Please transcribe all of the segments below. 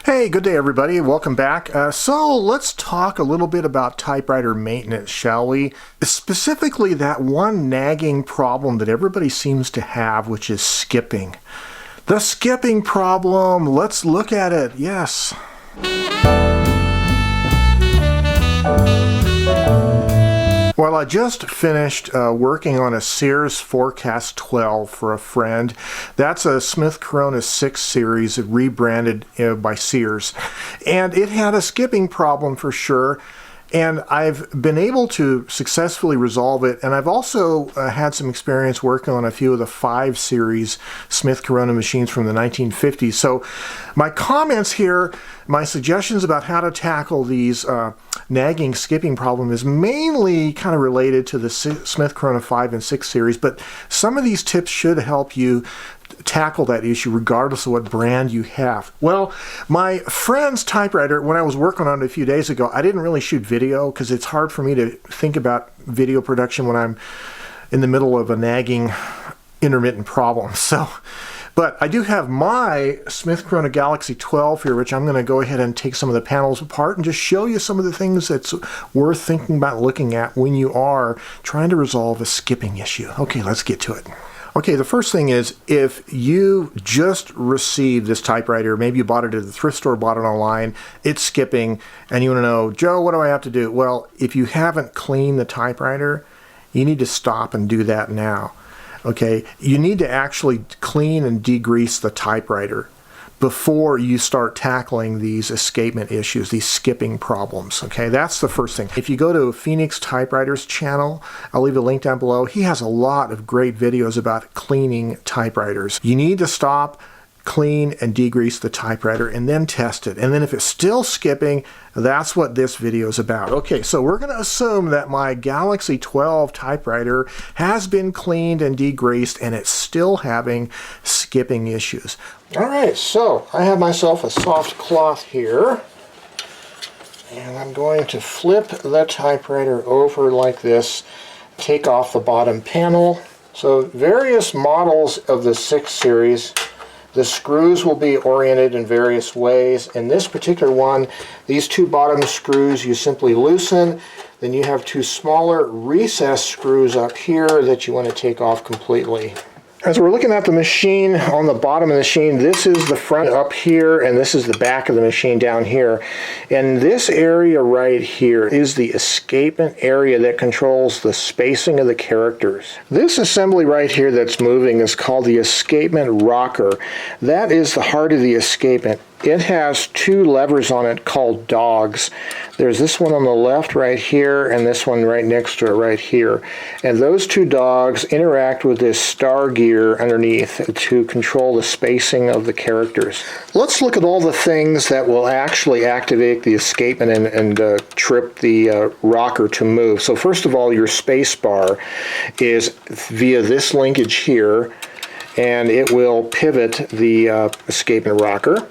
Hey, good day everybody. Welcome back. So let's talk a little bit about typewriter maintenance, shall we? Specifically that one nagging problem that everybody seems to have, which is skipping. The skipping problem, let's look at it. Yes. Well, I just finished working on a Sears Forecast 12 for a friend. That's a Smith Corona 6 series rebranded by Sears. And it had a skipping problem for sure. And I've been able to successfully resolve it. And I've also had some experience working on a few of the 5 series Smith Corona machines from the 1950s. So my comments here, my suggestions about how to tackle these nagging skipping problem is mainly kind of related to the Smith Corona 5 and 6 series, but some of these tips should help you tackle that issue regardless of what brand you have. Well, my friend's typewriter, when I was working on it a few days ago, I didn't really shoot video because it's hard for me to think about video production when I'm in the middle of a nagging intermittent problem. But I do have my Smith Corona Galaxy 12 here, which I'm going to go ahead and take some of the panels apart and just show you some of the things that's worth thinking about looking at when you are trying to resolve a skipping issue. Okay, let's get to it. Okay, the first thing is, if you just received this typewriter, maybe you bought it at the thrift store, bought it online, it's skipping, and you want to know, Joe, what do I have to do? Well, if you haven't cleaned the typewriter, you need to stop and do that now. Okay, you need to actually clean and degrease the typewriter before you start tackling these escapement issues, these skipping problems. Okay, that's the first thing. If you go to Phoenix Typewriter's channel, I'll leave a link down below. He has a lot of great videos about cleaning typewriters. You need to stop, clean, and degrease the typewriter and then test it. And then if it's still skipping, that's what this video is about. Okay, so we're going to assume that my Galaxy 12 typewriter has been cleaned and degreased and it's still having skipping issues. All right, so I have myself a soft cloth here, and I'm going to flip the typewriter over like this, take off the bottom panel. So various models of the 6 series, the screws will be oriented in various ways. In this particular one, these 2 bottom screws you simply loosen. Then you have 2 smaller recessed screws up here that you want to take off completely. As we're looking at the machine, on the bottom of the machine, this is the front up here, and this is the back of the machine down here. And this area right here is the escapement area that controls the spacing of the characters. This assembly right here that's moving is called the escapement rocker. That is the heart of the escapement. It has 2 levers on it called dogs. There's this one on the left right here and this one right next to it right here. And those 2 dogs interact with this star gear underneath to control the spacing of the characters. Let's look at all the things that will actually activate the escapement and trip the rocker to move. So first of all, your space bar is via this linkage here, and it will pivot the escapement rocker.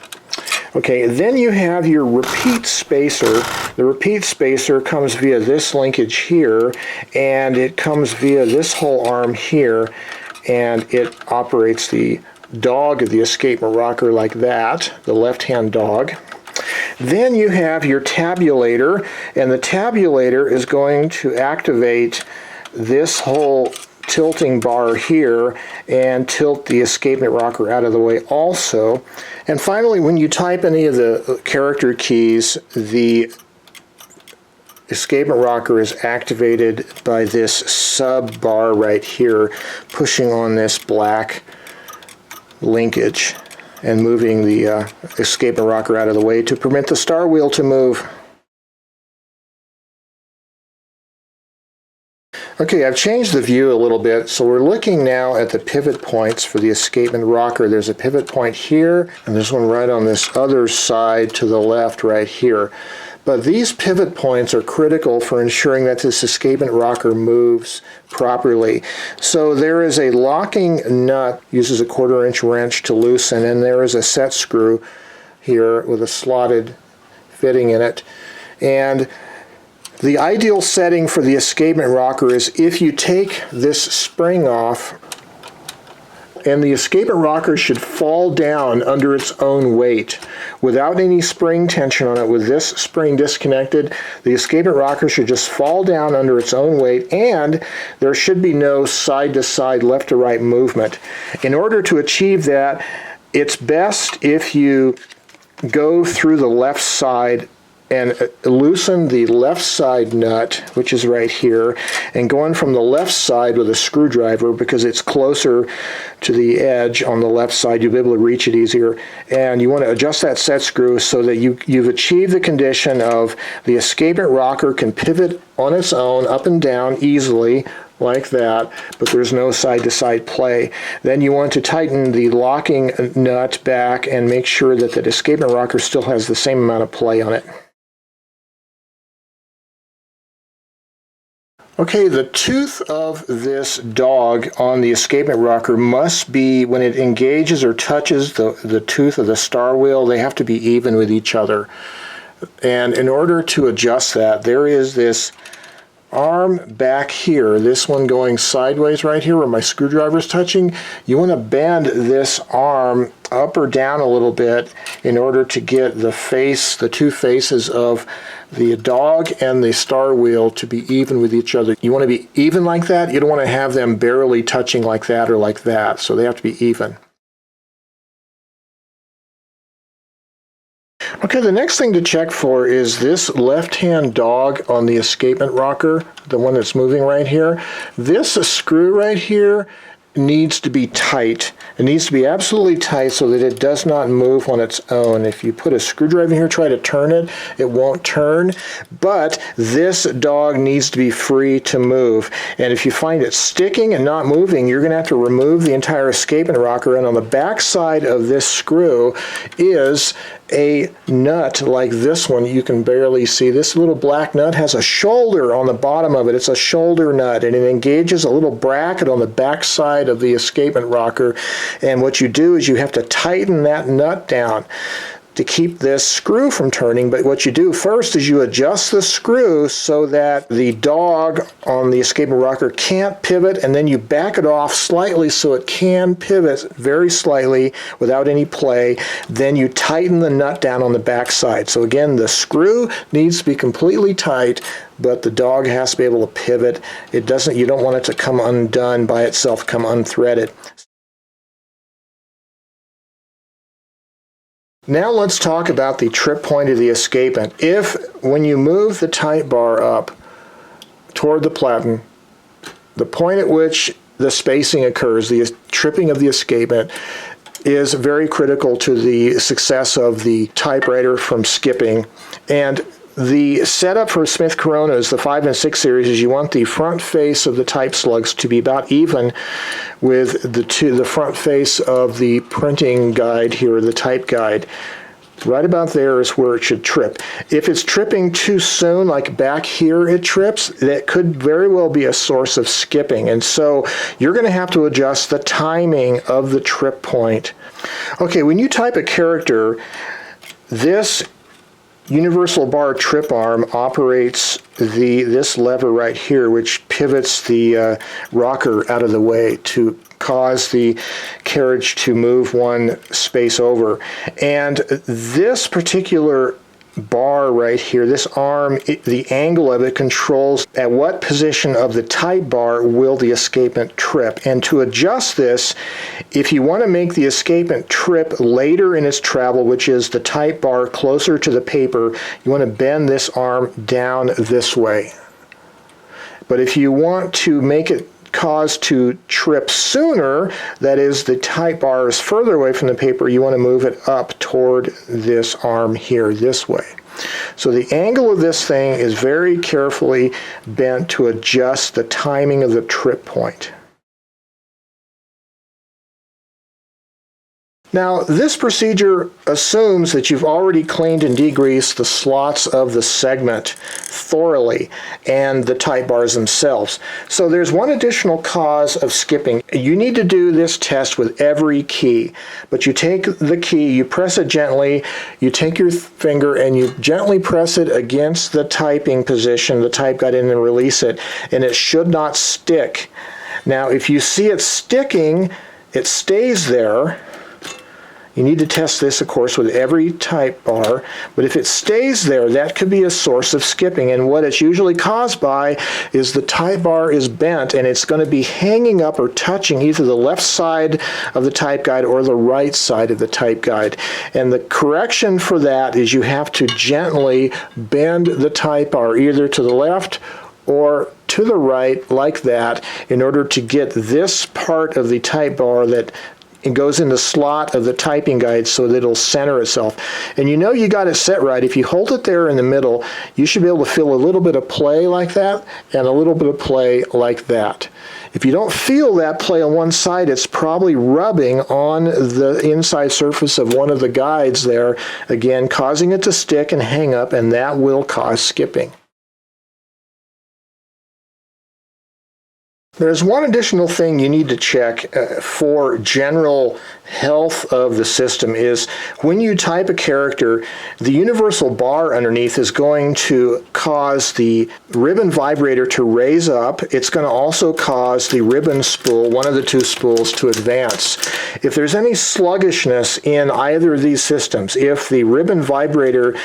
Okay, then you have your repeat spacer. The repeat spacer comes via this linkage here, and it comes via this whole arm here, and it operates the dog of the escapement rocker like that, the left-hand dog. Then you have your tabulator, and the tabulator is going to activate this whole tilting bar here and tilt the escapement rocker out of the way also. And finally, when you type any of the character keys, the escapement rocker is activated by this sub bar right here, pushing on this black linkage and moving the escapement rocker out of the way to permit the star wheel to move. Okay, I've changed the view a little bit, so we're looking now at the pivot points for the escapement rocker. There's a pivot point here, and there's one right on this other side to the left right here. But these pivot points are critical for ensuring that this escapement rocker moves properly. So there is a locking nut, uses a 1/4-inch wrench to loosen, and there is a set screw here with a slotted fitting in it. And the ideal setting for the escapement rocker is if you take this spring off and the escapement rocker should fall down under its own weight without any spring tension on it. With this spring disconnected, the escapement rocker should just fall down under its own weight, and there should be no side-to-side, left-to-right movement. In order to achieve that, it's best if you go through the left side and loosen the left side nut, which is right here, and going from the left side with a screwdriver, because it's closer to the edge on the left side, you'll be able to reach it easier. And you want to adjust that set screw so that you've achieved the condition of the escapement rocker can pivot on its own up and down easily, like that, but there's no side-to-side play. Then you want to tighten the locking nut back and make sure that the escapement rocker still has the same amount of play on it. Okay, the tooth of this dog on the escapement rocker must be, when it engages or touches the tooth of the star wheel, they have to be even with each other. And in order to adjust that, there is this arm back here, this one going sideways right here where my screwdriver is touching. You want to bend this arm up or down a little bit in order to get the two faces of the dog and the star wheel to be even with each other. You want to be even like that. You don't want to have them barely touching like that or like that, so they have to be even. Okay, the next thing to check for is this left-hand dog on the escapement rocker, the one that's moving right here. This screw right here needs to be tight. It needs to be absolutely tight so that it does not move on its own. If you put a screwdriver in here, try to turn it, it won't turn. But this dog needs to be free to move. And if you find it sticking and not moving, you're going to have to remove the entire escapement rocker. And on the back side of this screw is a nut like this one. You can barely see. This little black nut has a shoulder on the bottom of it. It's a shoulder nut, and it engages a little bracket on the back side of the escapement rocker. And what you do is you have to tighten that nut down to keep this screw from turning. But what you do first is you adjust the screw so that the dog on the escapement rocker can't pivot, and then you back it off slightly so it can pivot very slightly without any play. Then you tighten the nut down on the back side. So again, the screw needs to be completely tight, but the dog has to be able to pivot. You don't want it to come undone by itself, come unthreaded. Now let's talk about the trip point of the escapement. When you move the type bar up toward the platen, the point at which the spacing occurs, the tripping of the escapement, is very critical to the success of the typewriter from skipping. And the setup for Smith Coronas, the 5 and 6 series, is you want the front face of the type slugs to be about even with the front face of the printing guide here, the type guide. Right about there is where it should trip. If it's tripping too soon, like back here it trips, that could very well be a source of skipping. And so you're going to have to adjust the timing of the trip point. Okay, when you type a character, this universal bar trip arm operates this lever right here, which pivots the rocker out of the way to cause the carriage to move one space over. And this particular bar right here, this arm, the angle of it controls at what position of the type bar will the escapement trip. And to adjust this, if you want to make the escapement trip later in its travel, which is the type bar closer to the paper, you want to bend this arm down this way. But if you want to make it cause to trip sooner, that is, the type bar is further away from the paper, you want to move it up toward this arm here, this way. So the angle of this thing is very carefully bent to adjust the timing of the trip point. Now, this procedure assumes that you've already cleaned and degreased the slots of the segment thoroughly and the type bars themselves. So there's one additional cause of skipping. You need to do this test with every key, but you take the key, you press it gently, you take your finger and you gently press it against the typing position, the type guide, in and release it, and it should not stick. Now, if you see it sticking, it stays there. You need to test this, of course, with every type bar, but if it stays there, that could be a source of skipping, and what it's usually caused by is the type bar is bent, and it's going to be hanging up or touching either the left side of the type guide or the right side of the type guide. And the correction for that is you have to gently bend the type bar either to the left or to the right, like that, in order to get this part of the type bar that it goes in the slot of the typing guide so that it'll center itself. And you know you got it set right. If you hold it there in the middle, you should be able to feel a little bit of play like that and a little bit of play like that. If you don't feel that play on one side, it's probably rubbing on the inside surface of one of the guides there, again, causing it to stick and hang up, and that will cause skipping. There's one additional thing you need to check for general health of the system is when you type a character, the universal bar underneath is going to cause the ribbon vibrator to raise up. It's going to also cause the ribbon spool, one of the two spools, to advance. If there's any sluggishness in either of these systems, if the ribbon vibrator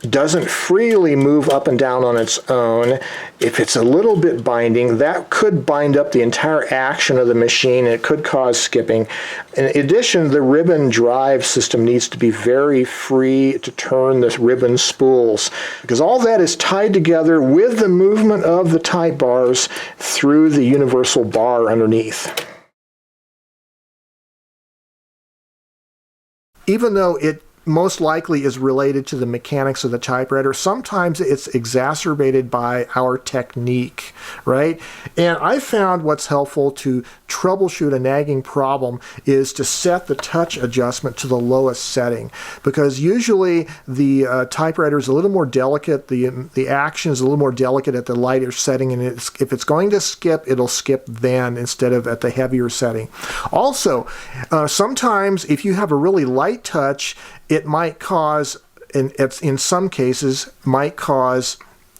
doesn't freely move up and down on its own, if it's a little bit binding, that could bind up the entire action of the machine, and it could cause skipping. In addition, the ribbon drive system needs to be very free to turn the ribbon spools, because all that is tied together with the movement of the type bars through the universal bar underneath. Even though it most likely is related to the mechanics of the typewriter, sometimes it's exacerbated by our technique, right? And I found what's helpful to troubleshoot a nagging problem is to set the touch adjustment to the lowest setting, because usually the typewriter is a little more delicate, the action is a little more delicate at the lighter setting, and if it's going to skip, it'll skip then instead of at the heavier setting. Also, sometimes if you have a really light touch, it might cause, in some cases, might cause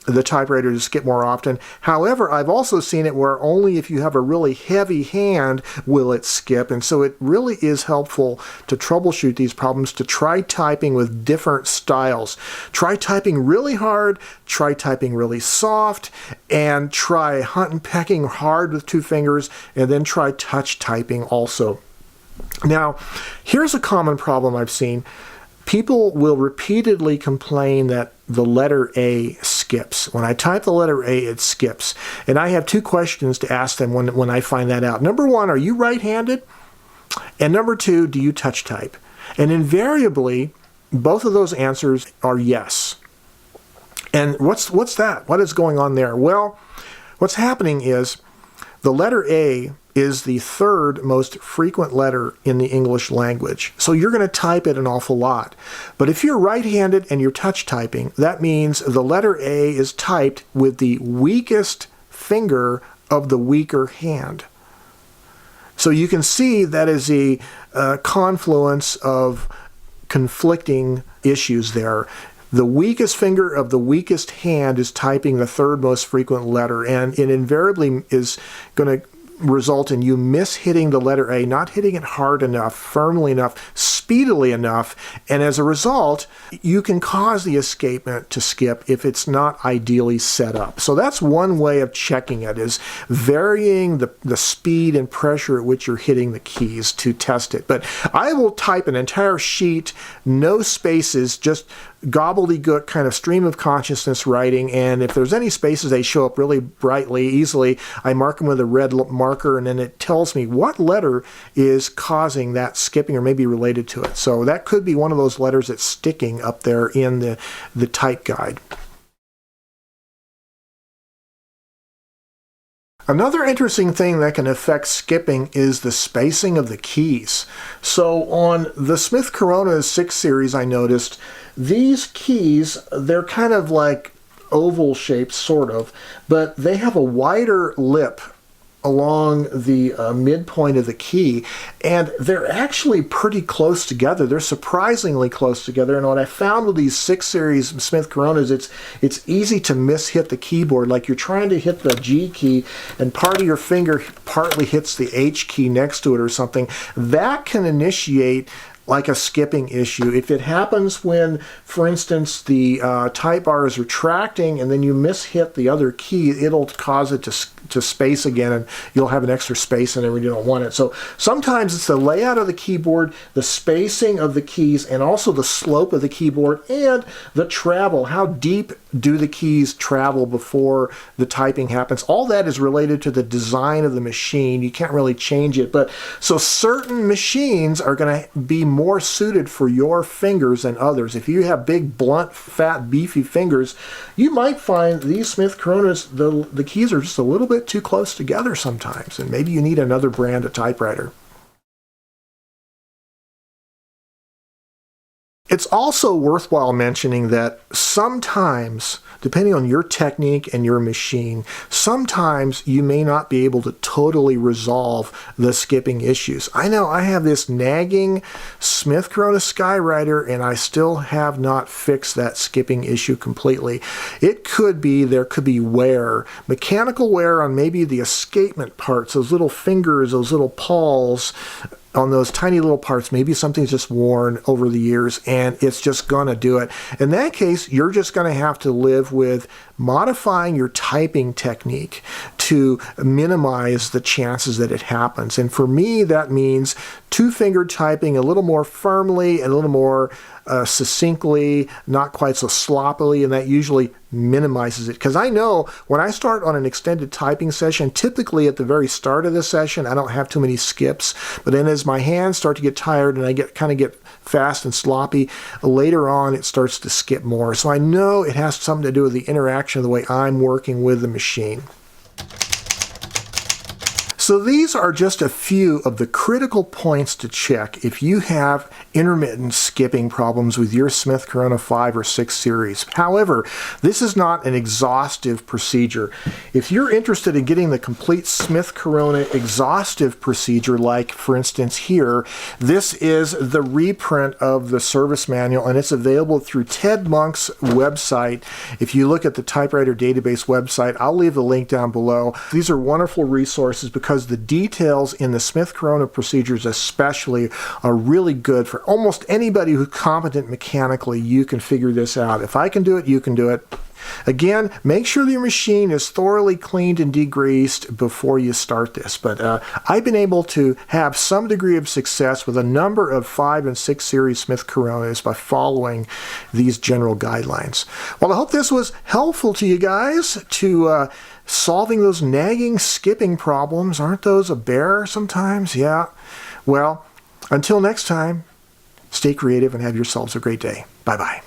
the typewriter to skip more often. However, I've also seen it where only if you have a really heavy hand will it skip, and so it really is helpful to troubleshoot these problems, to try typing with different styles. Try typing really hard, try typing really soft, and try hunt and pecking hard with two fingers, and then try touch typing also. Now, here's a common problem I've seen. People will repeatedly complain that the letter A skips. When I type the letter A, it skips. And I have two questions to ask them when I find that out. Number one, are you right-handed? And number two, do you touch type? And invariably, both of those answers are yes. And what's that? What is going on there? Well, what's happening is the letter A is the third most frequent letter in the English language. So you're going to type it an awful lot. But if you're right-handed and you're touch typing, that means the letter A is typed with the weakest finger of the weaker hand. So you can see that is a confluence of conflicting issues there. The weakest finger of the weakest hand is typing the third most frequent letter, and it invariably is going to result in you mishitting the letter A, not hitting it hard enough, firmly enough, speedily enough, and as a result, you can cause the escapement to skip if it's not ideally set up. So that's one way of checking it, is varying the speed and pressure at which you're hitting the keys to test it. But I will type an entire sheet, no spaces, just gobbledygook kind of stream of consciousness writing, and if there's any spaces, they show up really brightly, easily. I mark them with a red marker, and then it tells me what letter is causing that skipping or maybe related to it. So that could be one of those letters that's sticking up there in the type guide. Another interesting thing that can affect skipping is the spacing of the keys. So on the Smith Corona 6 series, I noticed these keys, they're kind of like oval shaped, sort of, but they have a wider lip along the midpoint of the key, and they're actually pretty close together. They're surprisingly close together. And what I found with these 6 series Smith Coronas, it's easy to mishit the keyboard. Like you're trying to hit the G key and part of your finger partly hits the H key next to it or something. That can initiate like a skipping issue. If it happens when, for instance, the type bar is retracting and then you mishit the other key, it'll cause it to space again, and you'll have an extra space in there when you don't want it. So sometimes it's the layout of the keyboard, the spacing of the keys, and also the slope of the keyboard and the travel. How deep do the keys travel before the typing happens? All that is related to the design of the machine. You can't really change it. But so certain machines are going to be more suited for your fingers than others. If you have big, blunt, fat, beefy fingers, you might find these Smith Coronas, the keys are just a little bit too close together sometimes, and maybe you need another brand of typewriter. It's also worthwhile mentioning that sometimes, depending on your technique and your machine, sometimes you may not be able to totally resolve the skipping issues. I know I have this nagging Smith Corona Skywriter and I still have not fixed that skipping issue completely. It could be, there could be wear, mechanical wear on maybe the escapement parts, those little fingers, those little pawls, on those tiny little parts. Maybe something's just worn over the years and it's just going to do it. In that case, you're just going to have to live with modifying your typing technique to minimize the chances that it happens. And for me, that means two-finger typing a little more firmly and a little more succinctly, not quite so sloppily, and that usually minimizes it. Because I know when I start on an extended typing session, typically at the very start of the session, I don't have too many skips. But then as my hands start to get tired and I kind of get fast and sloppy, later on it starts to skip more. So I know it has something to do with the interaction of the way I'm working with the machine. So these are just a few of the critical points to check if you have intermittent skipping problems with your Smith Corona 5 or 6 series. However, this is not an exhaustive procedure. If you're interested in getting the complete Smith Corona exhaustive procedure, like for instance here, this is the reprint of the service manual and it's available through Ted Monk's website. If you look at the Typewriter Database website, I'll leave the link down below. These are wonderful resources because the details in the Smith Corona procedures especially are really good for almost anybody who's competent mechanically. You can figure this out. If I can do it, you can do it. Again, make sure your machine is thoroughly cleaned and degreased before you start this. But I've been able to have some degree of success with a number of 5 and 6 series Smith Coronas by following these general guidelines. Well, I hope this was helpful to you guys to solving those nagging skipping problems. Aren't those a bear sometimes? Yeah. Well, until next time, stay creative and have yourselves a great day. Bye-bye.